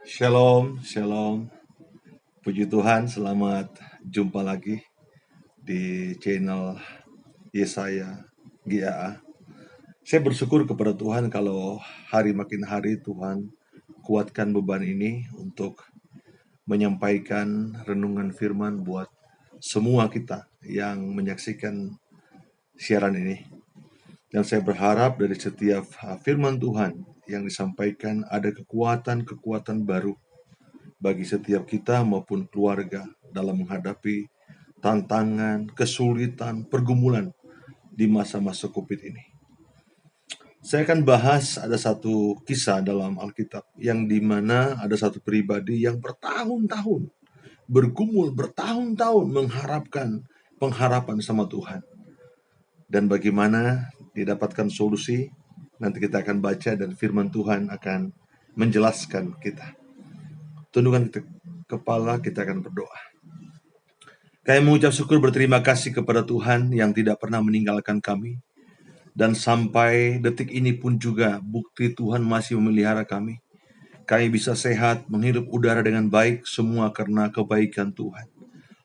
Shalom, shalom. Puji Tuhan, selamat jumpa lagi di channel Yesaya GAA. Saya bersyukur kepada Tuhan kalau hari makin hari Tuhan kuatkan beban ini untuk menyampaikan renungan firman buat semua kita yang menyaksikan siaran ini. Dan saya berharap dari setiap firman Tuhan yang disampaikan ada kekuatan-kekuatan baru bagi setiap kita maupun keluarga dalam menghadapi tantangan, kesulitan, pergumulan di masa-masa COVID ini. Saya akan bahas ada satu kisah dalam Alkitab yang dimana ada satu pribadi yang bertahun-tahun bergumul, bertahun-tahun mengharapkan pengharapan sama Tuhan. Dan bagaimana didapatkan solusi, nanti kita akan baca dan firman Tuhan akan menjelaskan kita. Tundukkan kepala, kita akan berdoa. Kami mengucap syukur berterima kasih kepada Tuhan yang tidak pernah meninggalkan kami. Dan sampai detik ini pun juga bukti Tuhan masih memelihara kami. Kami bisa sehat, menghirup udara dengan baik, semua karena kebaikan Tuhan.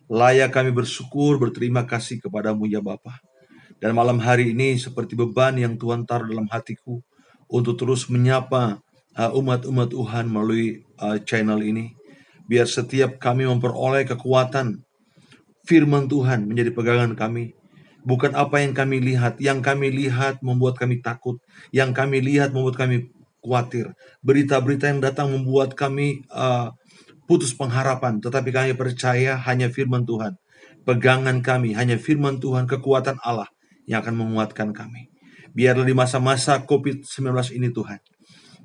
Layak kami bersyukur, berterima kasih kepadamu ya Bapa. Dan malam hari ini seperti beban yang Tuhan taruh dalam hatiku untuk terus menyapa umat-umat Tuhan melalui channel ini. Biar setiap kami memperoleh kekuatan firman Tuhan menjadi pegangan kami. Bukan apa yang kami lihat. Yang kami lihat membuat kami takut. Yang kami lihat membuat kami khawatir. Berita-berita yang datang membuat kami putus pengharapan. Tetapi kami percaya hanya firman Tuhan. Pegangan kami hanya firman Tuhan, kekuatan Allah yang akan menguatkan kami. Biarlah di masa-masa COVID-19 ini Tuhan,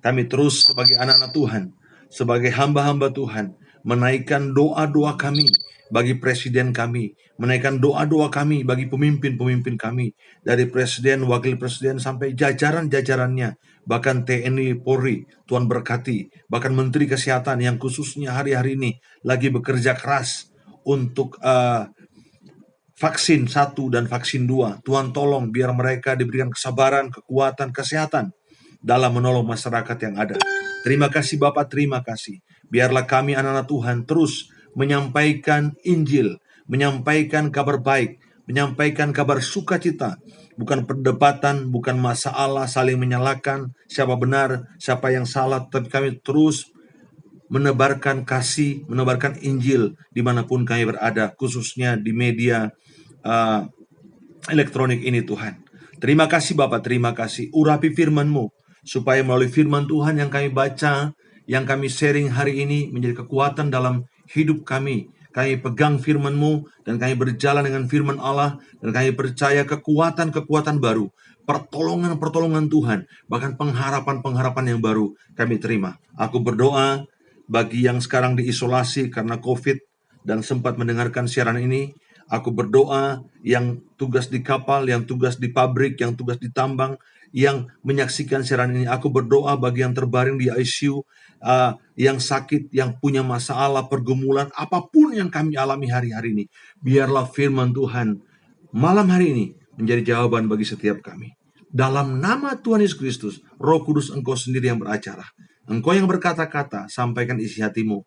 kami terus sebagai anak-anak Tuhan, sebagai hamba-hamba Tuhan, menaikkan doa-doa kami bagi presiden kami, menaikkan doa-doa kami bagi pemimpin-pemimpin kami, dari presiden, wakil presiden, sampai jajaran-jajarannya, bahkan TNI, Polri, Tuhan berkati, bahkan Menteri Kesehatan yang khususnya hari-hari ini lagi bekerja keras untuk vaksin 1 dan vaksin 2. Tuhan tolong biar mereka diberikan kesabaran, kekuatan, kesehatan dalam menolong masyarakat yang ada. Terima kasih Bapak, terima kasih. Biarlah kami anak-anak Tuhan terus menyampaikan Injil, menyampaikan kabar baik, menyampaikan kabar sukacita, bukan perdebatan, bukan masalah saling menyalahkan siapa benar, siapa yang salah, tapi kami terus menebarkan kasih, menebarkan Injil dimanapun kami berada, khususnya di media elektronik ini Tuhan. Terima kasih Bapak, terima kasih. Urapi firman-Mu, supaya melalui firman Tuhan yang kami baca, yang kami sharing hari ini menjadi kekuatan dalam hidup kami. Kami pegang firman-Mu dan kami berjalan dengan firman Allah, dan kami percaya kekuatan-kekuatan baru, pertolongan-pertolongan Tuhan, bahkan pengharapan-pengharapan yang baru kami terima. Aku berdoa bagi yang sekarang diisolasi karena COVID dan sempat mendengarkan siaran ini. Aku berdoa yang tugas di kapal, yang tugas di pabrik, yang tugas di tambang, yang menyaksikan siaran ini. Aku berdoa bagi yang terbaring di ICU, yang sakit, yang punya masalah, pergumulan, apapun yang kami alami hari-hari ini. Biarlah firman Tuhan malam hari ini menjadi jawaban bagi setiap kami. Dalam nama Tuhan Yesus Kristus, Roh Kudus Engkau sendiri yang beracara. Engkau yang berkata-kata, sampaikan isi hatimu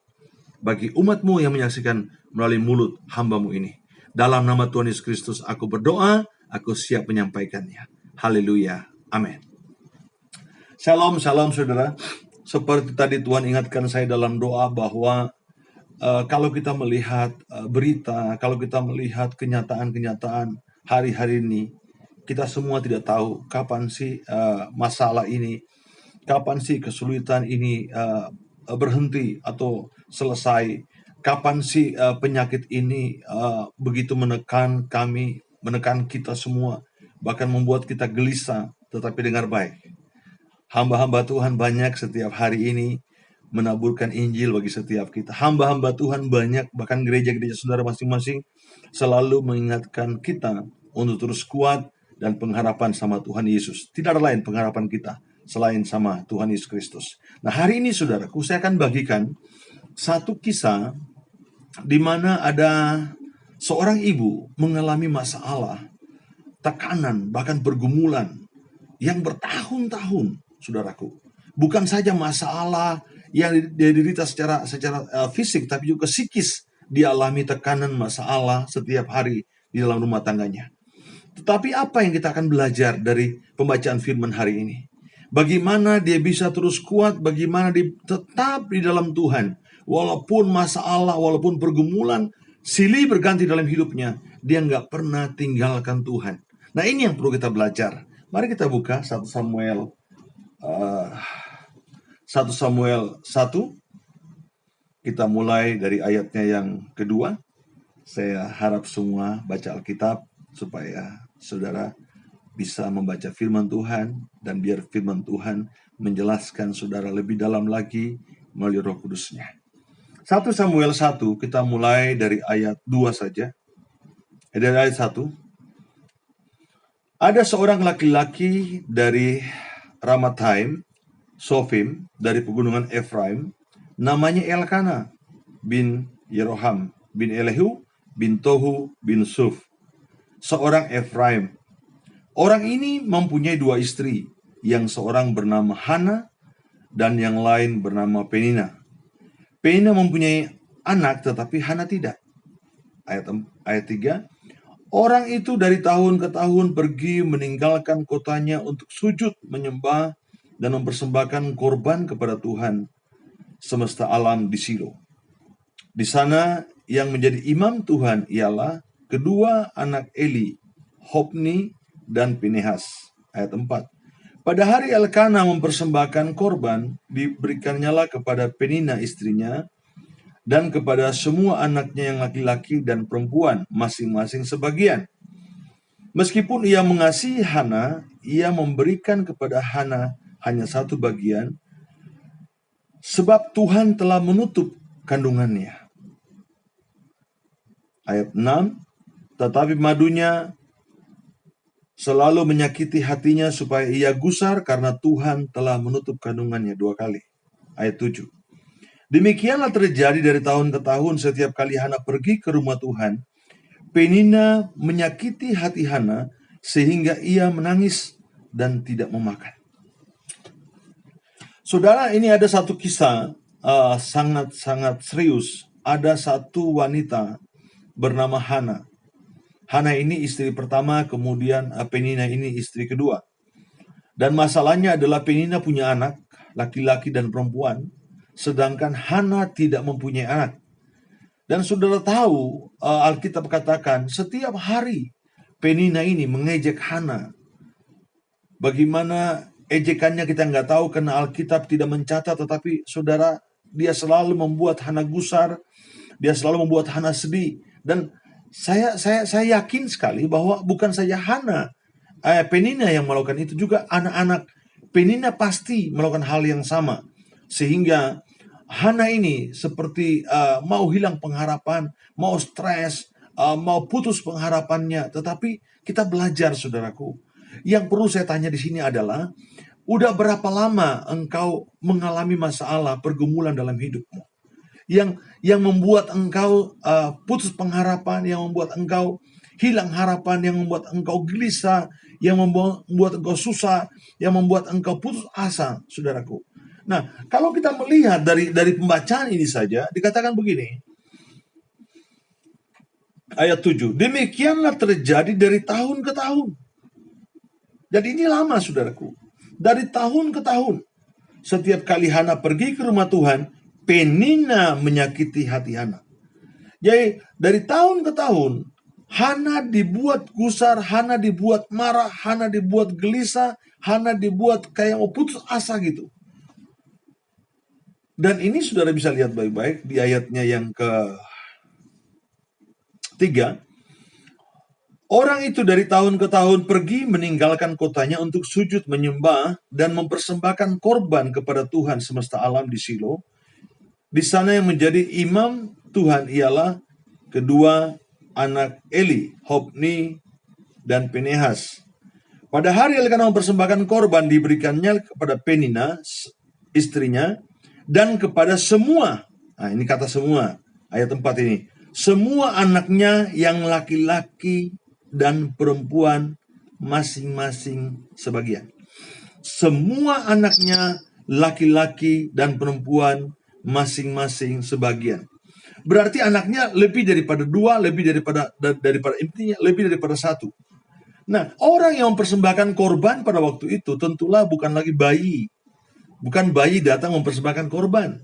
bagi umatmu yang menyaksikan melalui mulut hamba-Mu ini. Dalam nama Tuhan Yesus Kristus aku berdoa, aku siap menyampaikannya. Haleluya. Amin. Shalom, shalom saudara. Seperti tadi Tuhan ingatkan saya dalam doa bahwa kalau kita melihat berita, kalau kita melihat kenyataan-kenyataan hari-hari ini, kita semua tidak tahu kapan sih masalah ini, kapan sih kesulitan ini berhenti atau selesai. Kapan sih penyakit ini begitu menekan kami, menekan kita semua, bahkan membuat kita gelisah. Tetapi dengar baik, hamba-hamba Tuhan banyak setiap hari ini menaburkan Injil bagi setiap kita. Hamba-hamba Tuhan banyak, bahkan gereja-gereja saudara masing-masing selalu mengingatkan kita untuk terus kuat dan pengharapan sama Tuhan Yesus. Tidak ada lain pengharapan kita selain sama Tuhan Yesus Kristus. Nah, hari ini saudaraku, saya akan bagikan satu kisah di mana ada seorang ibu mengalami masalah, tekanan, bahkan pergumulan yang bertahun-tahun, saudaraku. Bukan saja masalah yang dia derita secara fisik, tapi juga psikis. Dia alami tekanan masalah setiap hari di dalam rumah tangganya. Tetapi apa yang kita akan belajar dari pembacaan firman hari ini? Bagaimana dia bisa terus kuat, bagaimana dia tetap di dalam Tuhan. Walaupun masalah, walaupun pergumulan silih berganti dalam hidupnya, dia nggak pernah tinggalkan Tuhan. Nah, ini yang perlu kita belajar. Mari kita buka 1 Samuel 1 Kita mulai dari ayatnya yang kedua. Saya harap semua baca Alkitab supaya saudara bisa membaca firman Tuhan, dan biar firman Tuhan menjelaskan saudara lebih dalam lagi melalui Roh Kudus-Nya. 1 Samuel 1, kita mulai dari ayat 2 saja. Dari ayat 1. Ada seorang laki-laki dari Ramathaim, Sofim, dari pegunungan Efraim, namanya Elkana bin Yeroham bin Elihu bin Tohu bin Suf, seorang Efraim. Orang ini mempunyai 2 istri, yang seorang bernama Hana dan yang lain bernama Penina. Penina mempunyai anak, tetapi Hana tidak. Ayat 3. Orang itu dari tahun ke tahun pergi meninggalkan kotanya untuk sujud, menyembah, dan mempersembahkan korban kepada Tuhan semesta alam di Silo. Di sana yang menjadi imam Tuhan ialah kedua anak Eli, Hofni dan Pinehas. Ayat 4. Pada hari Elkana mempersembahkan korban, diberikannya kepada Penina istrinya, dan kepada semua anaknya yang laki-laki dan perempuan, masing-masing sebagian. Meskipun ia mengasihi Hana, ia memberikan kepada Hana hanya 1 bagian, sebab Tuhan telah menutup kandungannya. Ayat 6. Tetapi madunya selalu menyakiti hatinya supaya ia gusar, karena Tuhan telah menutup kandungannya 2 kali. Ayat 7. Demikianlah terjadi dari tahun ke tahun. Setiap kali Hana pergi ke rumah Tuhan, Penina menyakiti hati Hana sehingga ia menangis dan tidak memakan. Saudara, ini ada satu kisah sangat-sangat serius. Ada satu wanita bernama Hana. Hana ini istri pertama, kemudian Penina ini istri kedua. Dan masalahnya adalah Penina punya anak, laki-laki dan perempuan, sedangkan Hana tidak mempunyai anak. Dan saudara tahu, Alkitab katakan setiap hari Penina ini mengejek Hana. Bagaimana ejekannya kita nggak tahu karena Alkitab tidak mencatat, tetapi saudara, dia selalu membuat Hana gusar, dia selalu membuat Hana sedih. Dan saya yakin sekali bahwa bukan saja Hana, Penina yang melakukan itu, juga anak-anak Penina pasti melakukan hal yang sama. Sehingga Hana ini seperti mau hilang pengharapan, mau stres, mau putus pengharapannya. Tetapi kita belajar, saudaraku. Yang perlu saya tanya di sini adalah, udah berapa lama engkau mengalami masalah, pergumulan dalam hidupmu? Yang membuat engkau putus pengharapan, yang membuat engkau hilang harapan, yang membuat engkau gelisah, yang membuat engkau susah, yang membuat engkau putus asa, saudaraku. Nah, kalau kita melihat dari pembacaan ini saja, dikatakan begini. Ayat 7. Demikianlah terjadi dari tahun ke tahun. Jadi ini lama, saudaraku. Dari tahun ke tahun. Setiap kali Hana pergi ke rumah Tuhan, Penina menyakiti hati Hana. Jadi dari tahun ke tahun, Hana dibuat gusar, Hana dibuat marah, Hana dibuat gelisah, Hana dibuat kayak mau putus asa gitu. Dan ini saudara bisa lihat baik-baik di ayatnya yang ke-3. Orang itu dari tahun ke tahun pergi meninggalkan kotanya untuk sujud, menyembah, dan mempersembahkan korban kepada Tuhan semesta alam di Silo. Di sana yang menjadi imam Tuhan ialah kedua anak Eli, Hofni dan Pinehas. Pada hari Elkana mempersembahkan korban, diberikannya kepada Penina, istrinya, dan kepada semua, nah ini kata semua, ayat 4 ini, semua anaknya yang laki-laki dan perempuan, masing-masing sebagian. Semua anaknya laki-laki dan perempuan masing-masing sebagian. Berarti anaknya lebih daripada dua, lebih daripada intinya lebih daripada satu. Nah, orang yang mempersembahkan korban pada waktu itu tentulah bukan lagi bayi. Bukan bayi datang mempersembahkan korban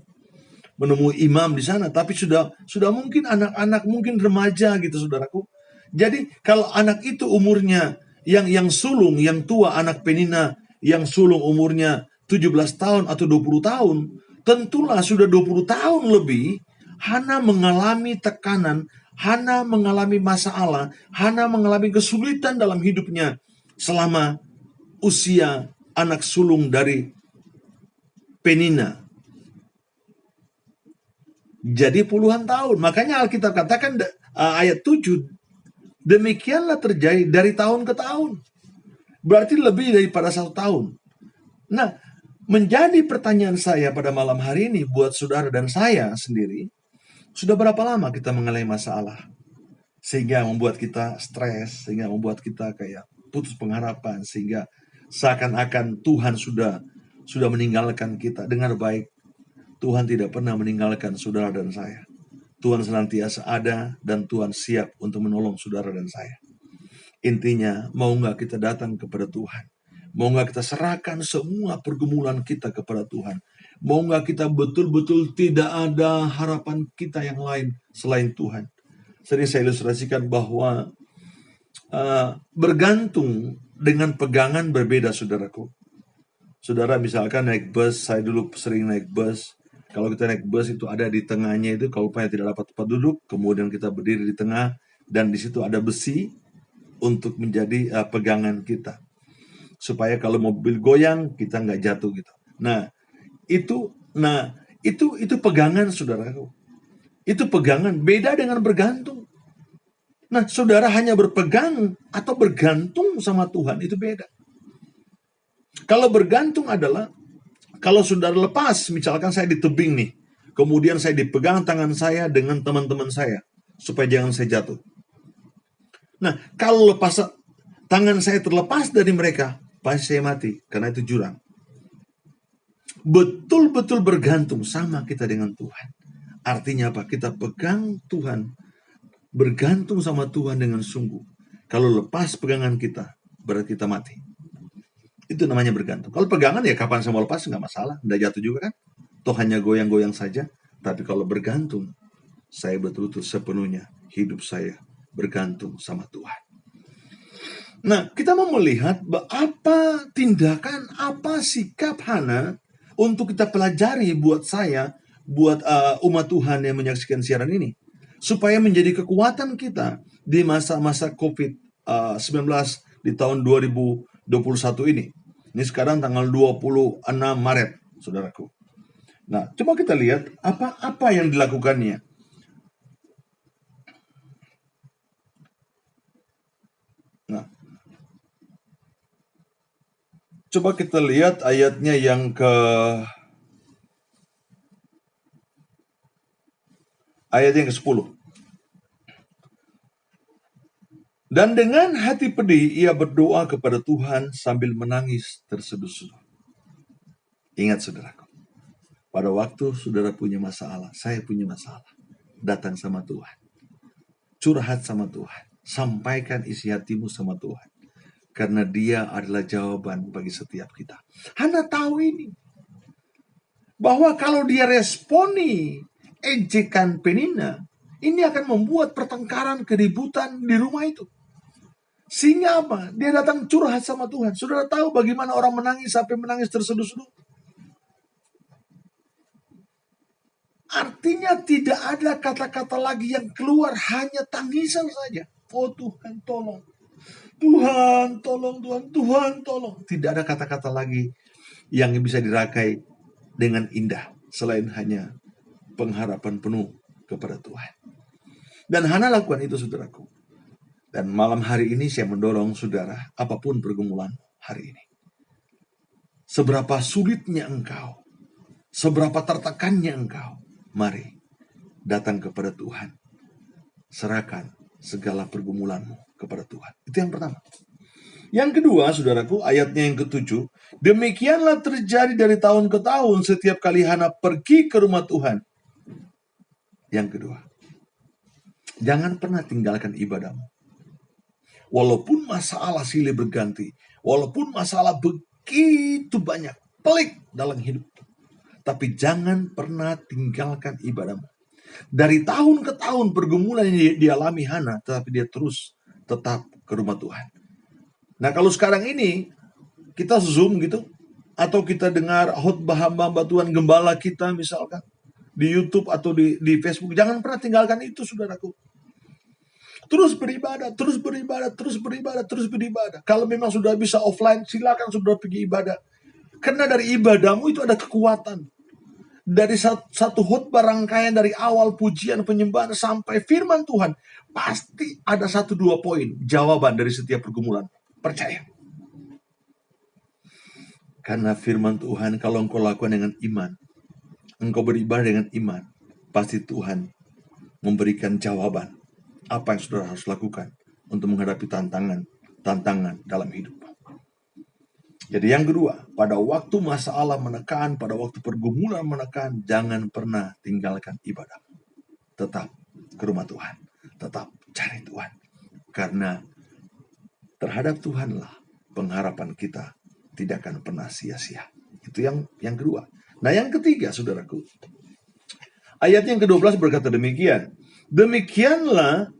menemui imam di sana, tapi sudah mungkin anak-anak, mungkin remaja gitu, saudaraku. Jadi kalau anak itu umurnya yang sulung, yang tua, anak Penina yang sulung umurnya 17 tahun atau 20 tahun, tentulah sudah 20 tahun lebih Hana mengalami tekanan, Hana mengalami masalah, Hana mengalami kesulitan dalam hidupnya selama usia anak sulung dari Penina. Jadi puluhan tahun. Makanya Alkitab katakan ayat 7, demikianlah terjadi dari tahun ke tahun. Berarti lebih daripada 1 tahun. Nah, menjadi pertanyaan saya pada malam hari ini buat saudara dan saya sendiri, sudah berapa lama kita mengalami masalah sehingga membuat kita stres, sehingga membuat kita kayak putus pengharapan, sehingga seakan-akan Tuhan sudah meninggalkan kita. Dengar baik, Tuhan tidak pernah meninggalkan saudara dan saya. Tuhan senantiasa ada dan Tuhan siap untuk menolong saudara dan saya. Intinya, mau nggak kita datang kepada Tuhan? Mau nggak kita serahkan semua pergumulan kita kepada Tuhan? Mau nggak kita betul-betul tidak ada harapan kita yang lain selain Tuhan? Sering saya ilustrasikan bahwa bergantung dengan pegangan berbeda, saudaraku. Saudara misalkan naik bus, saya dulu sering naik bus. Kalau kita naik bus itu ada di tengahnya itu, kalau tidak dapat tempat duduk, kemudian kita berdiri di tengah, dan di situ ada besi untuk menjadi pegangan kita, supaya kalau mobil goyang kita nggak jatuh gitu. Nah itu pegangan, saudaraku. Itu pegangan, beda dengan bergantung. Nah, saudara hanya berpegang atau bergantung sama Tuhan itu beda. Kalau bergantung adalah kalau saudara lepas, misalkan saya di tebing nih, kemudian saya dipegang tangan saya dengan teman-teman saya supaya jangan saya jatuh. Nah, kalau lepas tangan saya terlepas dari mereka, pasti saya mati karena itu jurang. Betul-betul bergantung sama kita dengan Tuhan. Artinya apa? Kita pegang Tuhan, bergantung sama Tuhan dengan sungguh. Kalau lepas pegangan kita, berarti kita mati. Itu namanya bergantung. Kalau pegangan ya kapan saya mau lepas nggak masalah, nggak jatuh juga kan. Toh hanya goyang-goyang saja. Tapi kalau bergantung, saya betul-betul sepenuhnya hidup saya bergantung sama Tuhan. Nah, kita mau melihat apa tindakan, apa sikap Hana untuk kita pelajari buat saya, buat umat Tuhan yang menyaksikan siaran ini, supaya menjadi kekuatan kita di masa-masa COVID-19 di tahun 2021 ini. Ini sekarang tanggal 26 Maret, saudaraku. Nah, coba kita lihat apa yang dilakukannya. Nah, coba kita lihat ayatnya yang ke-10. Dan dengan hati pedih, ia berdoa kepada Tuhan sambil menangis terseduh-seduh. Ingat, saudaraku, pada waktu saudara punya masalah, saya punya masalah, datang sama Tuhan. Curhat sama Tuhan. Sampaikan isi hatimu sama Tuhan. Karena dia adalah jawaban bagi setiap kita. Hana tahu ini. Bahwa kalau dia responi ejekan Penina, ini akan membuat pertengkaran, keributan di rumah itu. Sehingga apa? Dia datang curhat sama Tuhan. Saudara tahu bagaimana orang menangis sampai menangis terseduh-seduh? Artinya tidak ada kata-kata lagi yang keluar, hanya tangisan saja. Oh Tuhan tolong. Tuhan tolong, Tuhan tolong. Tidak ada kata-kata lagi yang bisa dirakai dengan indah selain hanya pengharapan penuh kepada Tuhan. Dan Hana lakukan itu, saudaraku. Dan malam hari ini saya mendorong saudara, apapun pergumulan hari ini, seberapa sulitnya engkau, seberapa tertekannya engkau, mari datang kepada Tuhan. Serahkan segala pergumulanmu kepada Tuhan. Itu yang pertama. Yang kedua, saudaraku, ayatnya yang ketujuh. Demikianlah terjadi dari tahun ke tahun setiap kali Hana pergi ke rumah Tuhan. Yang kedua, jangan pernah tinggalkan ibadahmu. Walaupun masalah silih berganti, walaupun masalah begitu banyak, pelik dalam hidup, tapi jangan pernah tinggalkan ibadahmu. Dari tahun ke tahun pergumulan yang dialami Hana, tetapi dia terus tetap ke rumah Tuhan. Nah, kalau sekarang ini kita Zoom gitu, atau kita dengar khotbah hamba-hamba Tuhan, gembala kita misalkan di YouTube atau di Facebook, jangan pernah tinggalkan itu, saudaraku. Terus beribadah, terus beribadah, terus beribadah, terus beribadah. Kalau memang sudah bisa offline, silakan sudah pergi ibadah. Karena dari ibadahmu itu ada kekuatan. Dari satu khotbah rangkaian dari awal pujian penyembahan sampai firman Tuhan, pasti ada 1-2 poin jawaban dari setiap pergumulan. Percaya. Karena firman Tuhan kalau engkau lakukan dengan iman, engkau beribadah dengan iman, pasti Tuhan memberikan jawaban apa yang saudara harus lakukan untuk menghadapi tantangan dalam hidup. Jadi yang kedua, pada waktu masalah menekan, pada waktu pergumulan menekan, jangan pernah tinggalkan ibadah. Tetap ke rumah Tuhan, tetap cari Tuhan. Karena terhadap Tuhanlah pengharapan kita tidak akan pernah sia-sia. Itu yang kedua. Nah, yang ketiga, saudaraku, ayat yang ke-12 berkata demikian. Demikianlah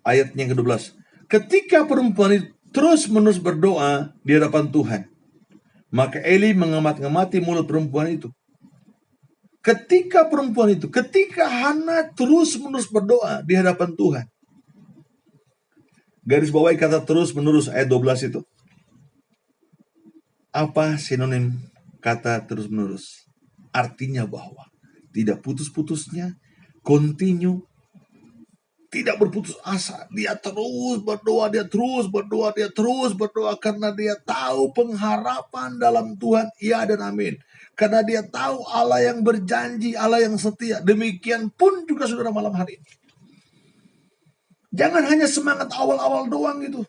ayat yang ke-12. Ketika perempuan itu terus-menerus berdoa di hadapan Tuhan, maka Eli mengamati mulut perempuan itu. Ketika Hana terus-menerus berdoa di hadapan Tuhan. Garis bawahi kata terus-menerus ayat 12 itu. Apa sinonim kata terus-menerus? Artinya bahwa tidak putus-putusnya, continue, tidak berputus asa. Dia terus berdoa, dia terus berdoa karena dia tahu pengharapan dalam Tuhan, ya dan amin. Karena dia tahu Allah yang berjanji, Allah yang setia. Demikian pun juga saudara malam hari ini. Jangan hanya semangat awal-awal doang gitu.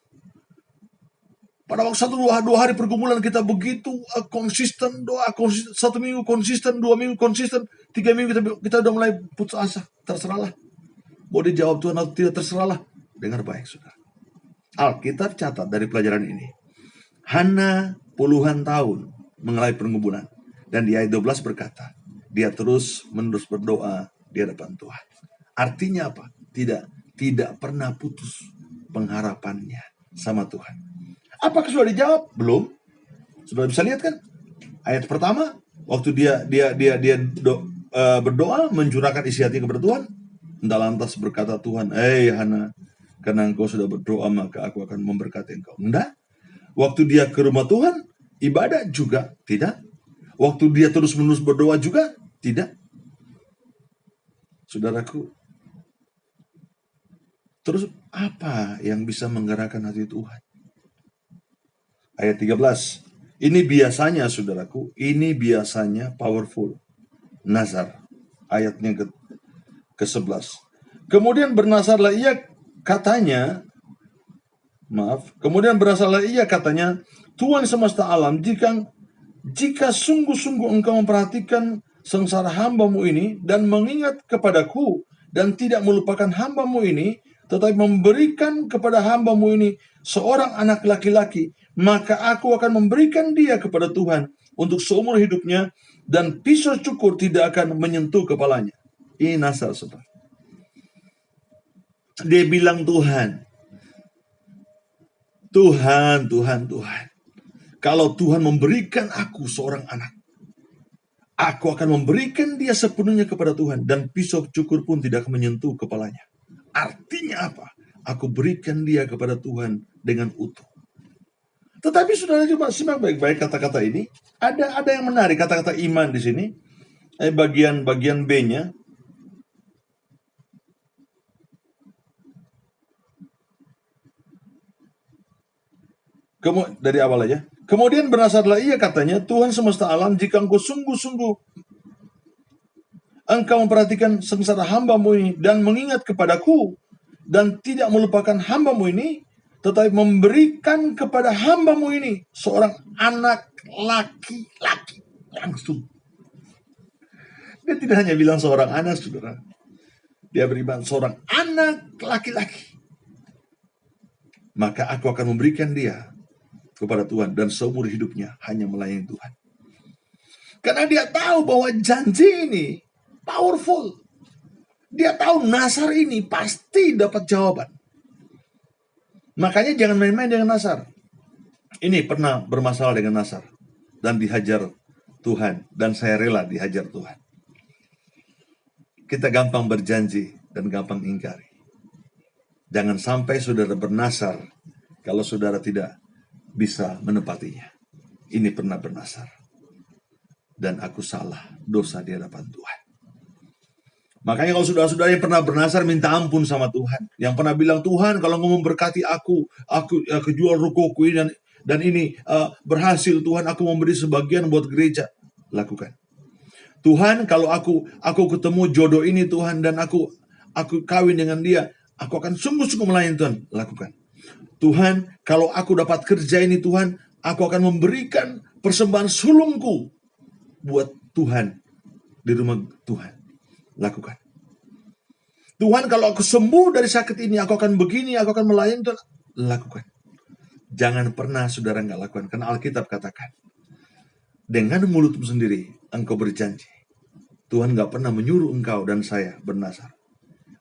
Pada waktu 1-2 hari pergumulan kita begitu konsisten doa, 1 minggu konsisten, 2 minggu konsisten, 3 minggu kita udah mulai putus asa. Terserahlah. Mau dijawab Tuhan atau tidak, terserahlah. Dengar baik, saudara. Alkitab catat dari pelajaran ini. Hana puluhan tahun mengalami pergumulan. Dan di ayat 12 berkata, dia terus menerus berdoa di hadapan Tuhan. Artinya apa? Tidak pernah putus pengharapannya sama Tuhan. Apakah sudah dijawab? Belum. Sudah bisa lihat kan? Ayat pertama, waktu dia berdoa, mencurahkan isi hati kepada Tuhan, entah lantas berkata Tuhan, Hana, karena engkau sudah berdoa, maka aku akan memberkati engkau. Enggak. Waktu dia ke rumah Tuhan, ibadah juga tidak. Waktu dia terus-menerus berdoa juga tidak. Saudaraku, terus apa yang bisa menggerakkan hati Tuhan? Ayat 13. Ini biasanya, saudaraku, ini biasanya powerful. Nazar. Ayatnya ke-11. Kemudian bernazarlah ia katanya, Tuhan semesta alam, jika sungguh-sungguh engkau memperhatikan sengsara hamba-Mu ini dan mengingat kepadaku dan tidak melupakan hamba-Mu ini, tetapi memberikan kepada hamba-Mu ini seorang anak laki-laki, maka aku akan memberikan dia kepada Tuhan untuk seumur hidupnya, dan pisau cukur tidak akan menyentuh kepalanya. Ini nazar, saudara. Dia bilang Tuhan, kalau Tuhan memberikan aku seorang anak, aku akan memberikan dia sepenuhnya kepada Tuhan, dan pisau cukur pun tidak akan menyentuh kepalanya. Artinya apa? Aku berikan dia kepada Tuhan dengan utuh. Tetapi saudara coba simak baik-baik kata-kata ini. Ada yang menarik, kata-kata iman di sini. Bagian B-nya. Dari awal aja. Kemudian bernazarlah ia katanya, Tuhan semesta alam, jika engkau sungguh-sungguh engkau memperhatikan sengsara hamba-Mu ini dan mengingat kepadaku dan tidak melupakan hamba-Mu ini, tetapi memberikan kepada hambamu ini seorang anak laki-laki. Langsung. Dia tidak hanya bilang seorang anak, saudara. Dia beriman seorang anak laki-laki. Maka aku akan memberikan dia kepada Tuhan, dan seumur hidupnya hanya melayani Tuhan. Karena dia tahu bahwa janji ini powerful. Dia tahu Nasar ini pasti dapat jawaban. Makanya jangan main-main dengan Nasar. Ini pernah bermasalah dengan Nasar dan dihajar Tuhan, dan saya rela dihajar Tuhan. Kita gampang berjanji dan gampang ingkari. Jangan sampai saudara bernasar kalau saudara tidak bisa menepatinya. Ini pernah bernasar, dan aku salah, dosa di hadapan Tuhan. Makanya kalau saudara-saudara yang pernah bernasar, minta ampun sama Tuhan. Yang pernah bilang, Tuhan kalau mau memberkati aku jual rukoku ini dan ini berhasil, Tuhan aku memberi sebagian buat gereja. Lakukan. Tuhan kalau aku ketemu jodoh ini Tuhan, dan aku kawin dengan dia, aku akan sungguh-sungguh melayani Tuhan. Lakukan. Tuhan kalau aku dapat kerja ini Tuhan, aku akan memberikan persembahan sulungku buat Tuhan di rumah Tuhan. Lakukan. Tuhan kalau aku sembuh dari sakit ini, aku akan begini, aku akan melayani Tuhan. Lakukan. Jangan pernah saudara nggak lakukan, karena Alkitab katakan, dengan mulutmu sendiri engkau berjanji. Tuhan nggak pernah menyuruh engkau dan saya bernasar.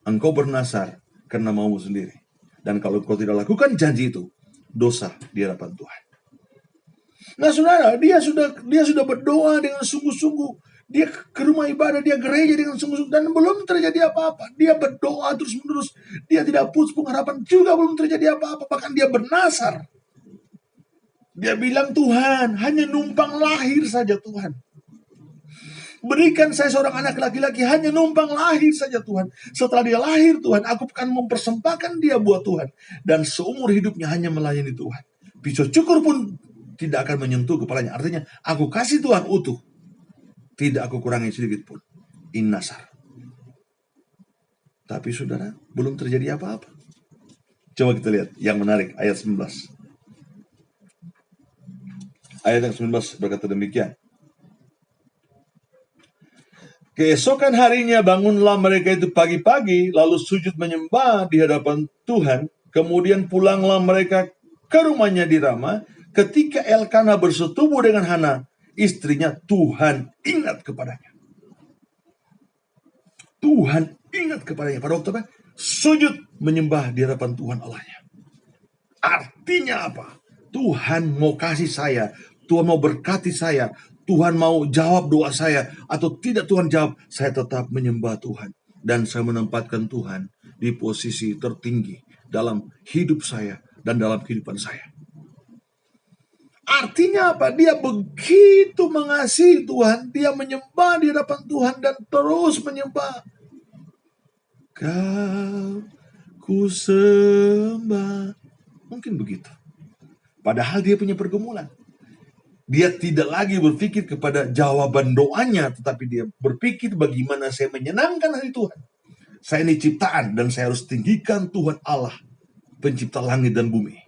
Engkau bernasar karena maumu sendiri. Dan kalau engkau tidak lakukan janji itu, dosa di hadapan Tuhan. Nah saudara, dia sudah berdoa dengan sungguh-sungguh. Dia ke rumah ibadah, dia gereja dengan sungguh-sungguh, dan belum terjadi apa-apa. Dia berdoa terus-menerus. Dia tidak putus pengharapan, juga belum terjadi apa-apa. Bahkan dia bernasar. Dia bilang, Tuhan, hanya numpang lahir saja Tuhan. Berikan saya seorang anak laki-laki, hanya numpang lahir saja Tuhan. Setelah dia lahir Tuhan, aku akan mempersembahkan dia buat Tuhan. Dan seumur hidupnya hanya melayani Tuhan. Pisau cukur pun tidak akan menyentuh kepalanya. Artinya, aku kasih Tuhan utuh. Tidak aku kurangi sedikit pun. Nasar. Tapi saudara, belum terjadi apa-apa. Coba kita lihat yang menarik, ayat 19. Ayat yang 19 berkata demikian. Keesokan harinya bangunlah mereka itu pagi-pagi, lalu sujud menyembah di hadapan Tuhan. Kemudian pulanglah mereka ke rumahnya di Rama. Ketika Elkana bersetubuh dengan Hana, istrinya, Tuhan ingat kepadanya. Tuhan ingat kepadanya. Pada waktu apa? Sujud menyembah di hadapan Tuhan Allahnya. Artinya apa? Tuhan mau kasih saya, Tuhan mau berkati saya, Tuhan mau jawab doa saya, atau tidak Tuhan jawab, saya tetap menyembah Tuhan. Dan saya menempatkan Tuhan di posisi tertinggi dalam hidup saya dan dalam kehidupan saya. Artinya apa? Dia begitu mengasihi Tuhan, dia menyembah di hadapan Tuhan dan terus menyembah. Kau ku sembah. Mungkin begitu. Padahal dia punya pergumulan. Dia tidak lagi berpikir kepada jawaban doanya, tetapi dia berpikir bagaimana saya menyenangkan hati Tuhan. Saya ini ciptaan dan saya harus tinggikan Tuhan Allah, pencipta langit dan bumi.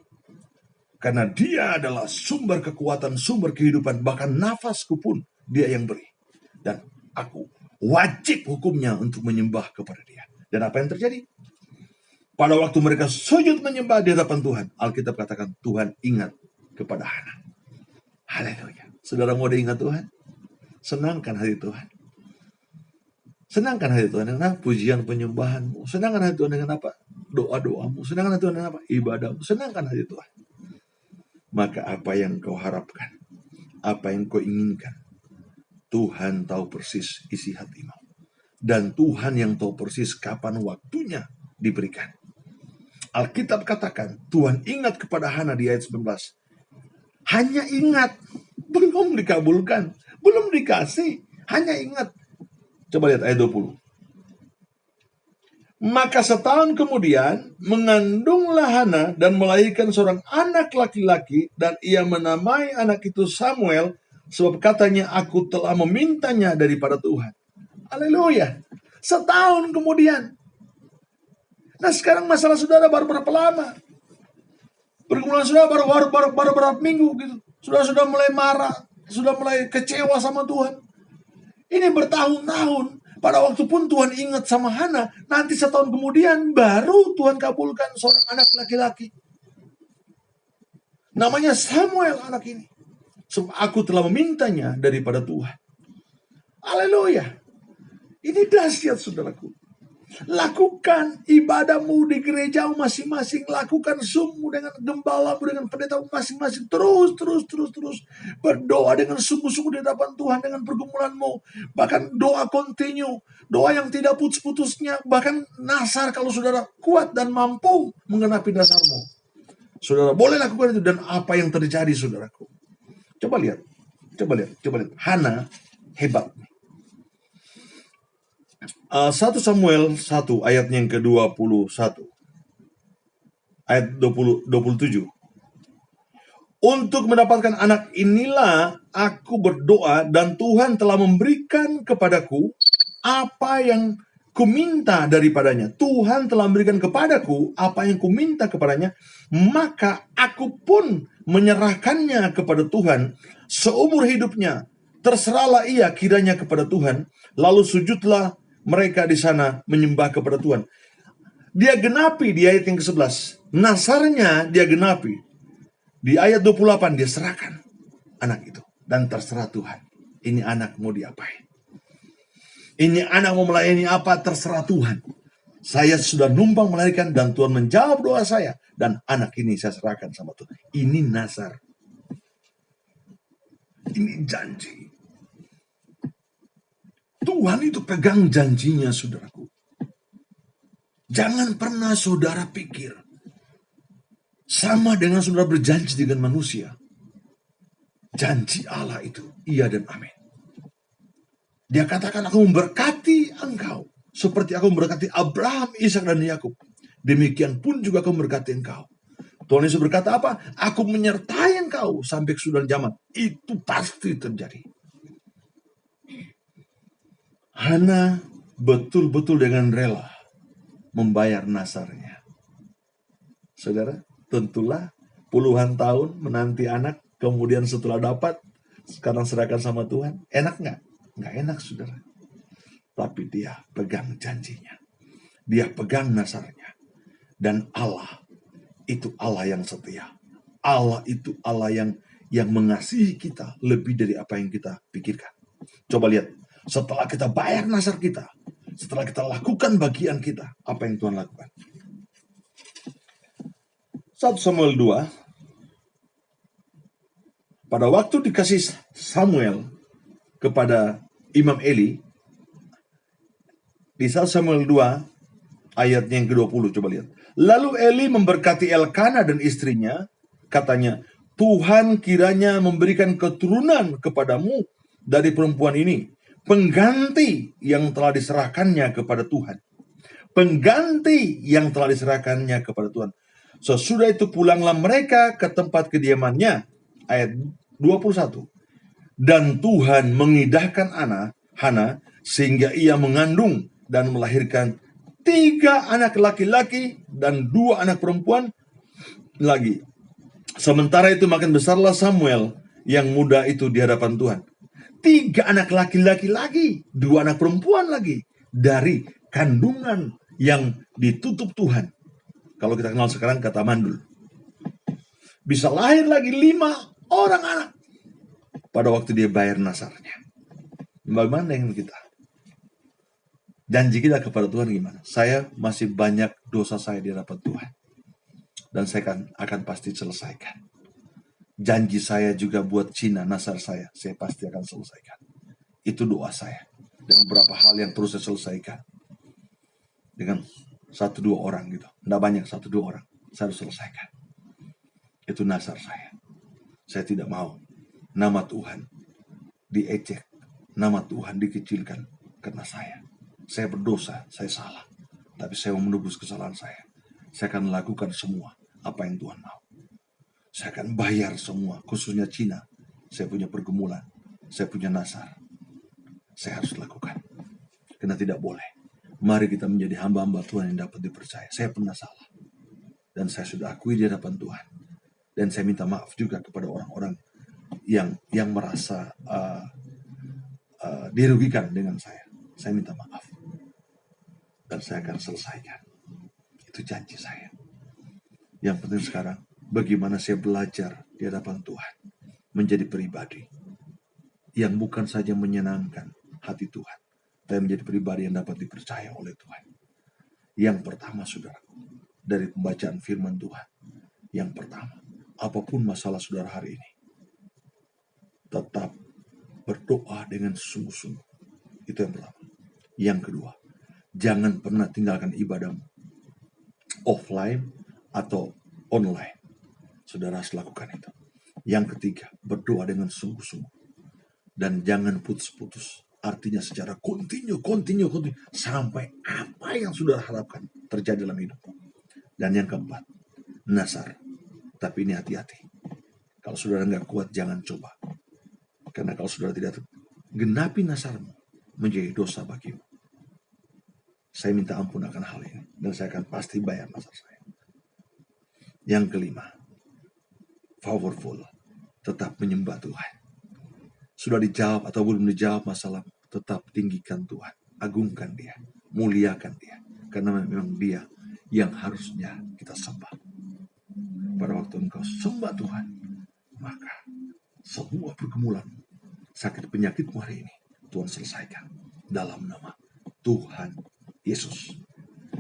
Karena dia adalah sumber kekuatan, sumber kehidupan, bahkan nafasku pun dia yang beri. Dan aku wajib hukumnya untuk menyembah kepada dia. Dan apa yang terjadi? Pada waktu mereka sujud menyembah di hadapan Tuhan, Alkitab katakan Tuhan ingat kepada Hana. Haleluya. Saudara mau diingat Tuhan? Senangkan hati Tuhan. Senangkan hati Tuhan dengan pujian penyembahanmu. Senangkan hati Tuhan dengan apa? Doa-doamu. Senangkan hati Tuhan dengan apa? Ibadahmu. Senangkan hati Tuhan. Maka apa yang kau harapkan, apa yang kau inginkan, Tuhan tahu persis isi hatimu. Dan Tuhan yang tahu persis kapan waktunya diberikan. Alkitab katakan, Tuhan ingat kepada Hana di ayat 19. Hanya ingat, belum dikabulkan, belum dikasih, hanya ingat. Coba lihat ayat 20. Maka setahun kemudian mengandunglah Hana dan melahirkan seorang anak laki-laki, dan ia menamai anak itu Samuel, sebab katanya aku telah memintanya daripada Tuhan. Haleluya. Setahun kemudian. Nah sekarang masalah saudara baru berapa lama? Pergumulan sudah baru berapa minggu gitu. Sudah mulai marah, sudah mulai kecewa sama Tuhan. Ini bertahun-tahun. Pada waktu pun Tuhan ingat sama Hana, nanti setahun kemudian baru Tuhan kabulkan seorang anak laki-laki. Namanya Samuel anak ini. Sebab aku telah memintanya daripada Tuhan. Haleluya. Ini dahsyat saudaraku. Lakukan ibadahmu di gereja masing-masing. Lakukan Zoom-mu dengan gembalamu, dengan pendetamu masing-masing. Terus. Berdoa dengan sungguh-sungguh di hadapan Tuhan dengan pergumulanmu. Bahkan doa continue. Doa yang tidak putus-putusnya. Bahkan nasar kalau saudara kuat dan mampu menggenapi nasarmu. Saudara boleh lakukan itu. Dan apa yang terjadi saudaraku. Coba lihat. Hana hebat. 1 Samuel 1 ayatnya yang ke-21. Ayat 27. Untuk mendapatkan anak inilah aku berdoa dan Tuhan telah memberikan kepadaku apa yang kuminta daripadanya. Tuhan telah memberikan kepadaku apa yang kuminta kepadanya, maka aku pun menyerahkannya kepada Tuhan seumur hidupnya. Terserahlah ia kiranya kepada Tuhan, lalu sujudlah mereka di sana menyembah kepada Tuhan. Dia genapi di ayat yang ke-11. Nasarnya dia genapi. Di ayat 28 dia serahkan anak itu. Dan terserah Tuhan. Ini anak mau diapain. Ini anak mau melayani apa, terserah Tuhan. Saya sudah numpang melahirkan dan Tuhan menjawab doa saya. Dan anak ini saya serahkan sama Tuhan. Ini nasar. Ini janji. Tuhan itu pegang janjinya saudaraku. Jangan pernah saudara pikir sama dengan saudara berjanji dengan manusia. Janji Allah itu iya dan amin. Dia katakan aku memberkati engkau seperti aku memberkati Abraham, Ishak dan Yakub. Demikian pun juga aku memberkati engkau. Tuhan Yesus berkata apa? Aku menyertai engkau sampai kesudahan zaman. Itu pasti terjadi. Hana betul-betul dengan rela membayar nasarnya. Saudara, tentulah puluhan tahun menanti anak, kemudian setelah dapat, sekarang serahkan sama Tuhan. Enak nggak? Nggak enak, saudara. Tapi dia pegang janjinya. Dia pegang nasarnya. Dan Allah itu Allah yang setia. Allah itu Allah yang mengasihi kita lebih dari apa yang kita pikirkan. Coba lihat. Setelah kita bayar nasar kita, setelah kita lakukan bagian kita, apa yang Tuhan lakukan? 1 Samuel 2, pada waktu dikasih Samuel kepada Imam Eli, di 1 Samuel 2, ayatnya yang ke-20, coba lihat. Lalu Eli memberkati Elkana dan istrinya, katanya, Tuhan kiranya memberikan keturunan kepadamu dari perempuan ini, pengganti yang telah diserahkannya kepada Tuhan. Pengganti yang telah diserahkannya kepada Tuhan. Sesudah itu pulanglah mereka ke tempat kediamannya. Ayat 21. Dan Tuhan mengidahkan Hana sehingga ia mengandung dan melahirkan 3 anak laki-laki dan 2 anak perempuan lagi. Sementara itu makin besarlah Samuel yang muda itu di hadapan Tuhan. 3 anak laki-laki lagi, 2 anak perempuan lagi dari kandungan yang ditutup Tuhan. Kalau kita kenal sekarang kata mandul. Bisa lahir lagi 5 orang anak pada waktu dia bayar nasarnya. Bagaimana dengan kita? Janji kita kepada Tuhan gimana? Saya masih banyak dosa saya di hadapan Tuhan. Dan saya akan pasti selesaikan. Janji saya juga buat Cina, nasar saya pasti akan selesaikan. Itu doa saya. Dan beberapa hal yang terus saya selesaikan. Dengan 1-2 orang gitu. Tidak banyak, 1-2 orang. Saya harus selesaikan. Itu nasar saya. Saya tidak mau nama Tuhan diejek. Nama Tuhan dikecilkan karena saya. Saya berdosa, saya salah. Tapi saya mau menebus kesalahan saya. Saya akan lakukan semua apa yang Tuhan mau. Saya akan bayar semua, khususnya Cina. Saya punya pergumulan, saya punya nasar. Saya harus lakukan. Karena tidak boleh. Mari kita menjadi hamba-hamba Tuhan yang dapat dipercaya. Saya pernah salah. Dan saya sudah akui di hadapan Tuhan. Dan saya minta maaf juga kepada orang-orang yang merasa dirugikan dengan saya. Saya minta maaf. Dan saya akan selesaikan. Itu janji saya. Yang penting sekarang, bagaimana saya belajar di hadapan Tuhan. Menjadi pribadi yang bukan saja menyenangkan hati Tuhan, tapi menjadi pribadi yang dapat dipercaya oleh Tuhan. Yang pertama, saudara, dari pembacaan firman Tuhan, yang pertama, apapun masalah saudara hari ini, tetap berdoa dengan sungguh-sungguh. Itu yang pertama. Yang kedua, jangan pernah tinggalkan ibadahmu, offline atau online. Saudara harus lakukan itu. Yang ketiga, berdoa dengan sungguh-sungguh. Dan jangan putus-putus. Artinya secara continue, sampai apa yang saudara harapkan terjadi dalam hidup. Dan yang keempat, nasar. Tapi ini hati-hati. Kalau saudara nggak kuat, jangan coba. Karena kalau saudara tidak genapi nasarmu, menjadi dosa bagimu. Saya minta ampun akan hal ini. Dan saya akan pasti bayar nasar saya. Yang kelima, powerful. Tetap menyembah Tuhan. Sudah dijawab atau belum dijawab masalah, tetap tinggikan Tuhan. Agungkan Dia. Muliakan Dia. Karena memang Dia yang harusnya kita sembah. Pada waktu engkau sembah Tuhan, maka semua pergumulan, sakit penyakitmu hari ini, Tuhan selesaikan. Dalam nama Tuhan Yesus.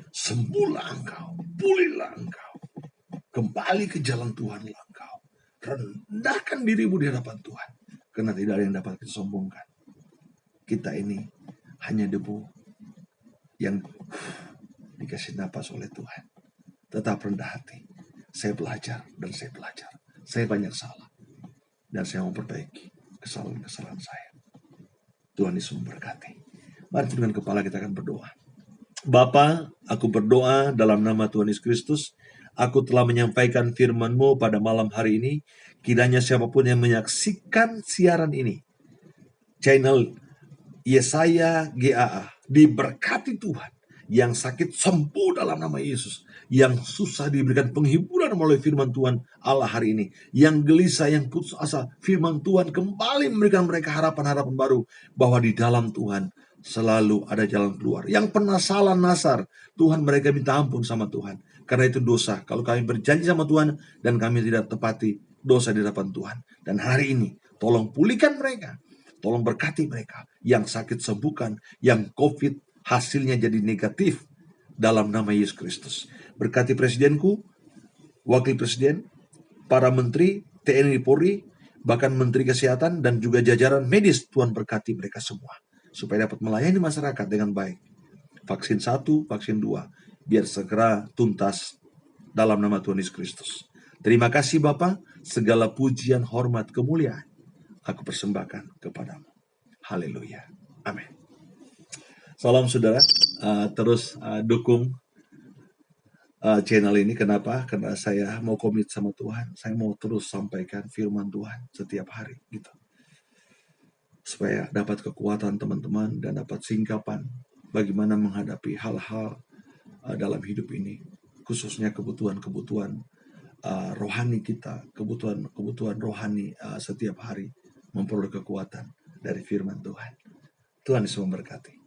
Sembuhlah engkau. Pulihlah engkau. Kembali ke jalan Tuhanlah engkau. Rendahkan dirimu di hadapan Tuhan. Karena tidak ada yang dapat disombongkan. Kita ini hanya debu yang dikasih napas oleh Tuhan. Tetap rendah hati. Saya belajar dan saya belajar. Saya banyak salah. Dan saya mau perbaiki kesalahan-kesalahan saya. Tuhan Yesus memberkati. Mari dengan kepala kita akan berdoa. Bapa, aku berdoa dalam nama Tuhan Yesus Kristus. Aku telah menyampaikan firman-Mu pada malam hari ini. Kiranya siapapun yang menyaksikan siaran ini, channel Yesaya GAA, diberkati Tuhan. Yang sakit sembuh dalam nama Yesus. Yang susah diberikan penghiburan melalui firman Tuhan Allah hari ini. Yang gelisah, yang putus asa, firman Tuhan kembali memberikan mereka harapan-harapan baru. Bahwa di dalam Tuhan selalu ada jalan keluar. Yang pernah salah nasar, Tuhan mereka minta ampun sama Tuhan. Karena itu dosa. Kalau kami berjanji sama Tuhan dan kami tidak tepati, dosa di hadapan Tuhan. Dan hari ini, tolong pulihkan mereka. Tolong berkati mereka. Yang sakit sembuhkan. Yang COVID hasilnya jadi negatif. Dalam nama Yesus Kristus. Berkati presidenku, wakil presiden, para menteri, TNI Polri, bahkan menteri kesehatan dan juga jajaran medis. Tuhan berkati mereka semua. Supaya dapat melayani masyarakat dengan baik. Vaksin 1, vaksin 2. Biar segera tuntas dalam nama Tuhan Yesus Kristus. Terima kasih Bapa, segala pujian, hormat, kemuliaan aku persembahkan kepadamu. Haleluya. Amin. Salam saudara, terus dukung channel ini. Kenapa? Karena saya mau komit sama Tuhan. Saya mau terus sampaikan firman Tuhan setiap hari gitu. Supaya dapat kekuatan teman-teman dan dapat singkapan bagaimana menghadapi hal-hal dalam hidup ini. Khususnya kebutuhan-kebutuhan rohani kita, kebutuhan rohani setiap hari memperoleh kekuatan dari firman Tuhan. Tuhan Yesus memberkati.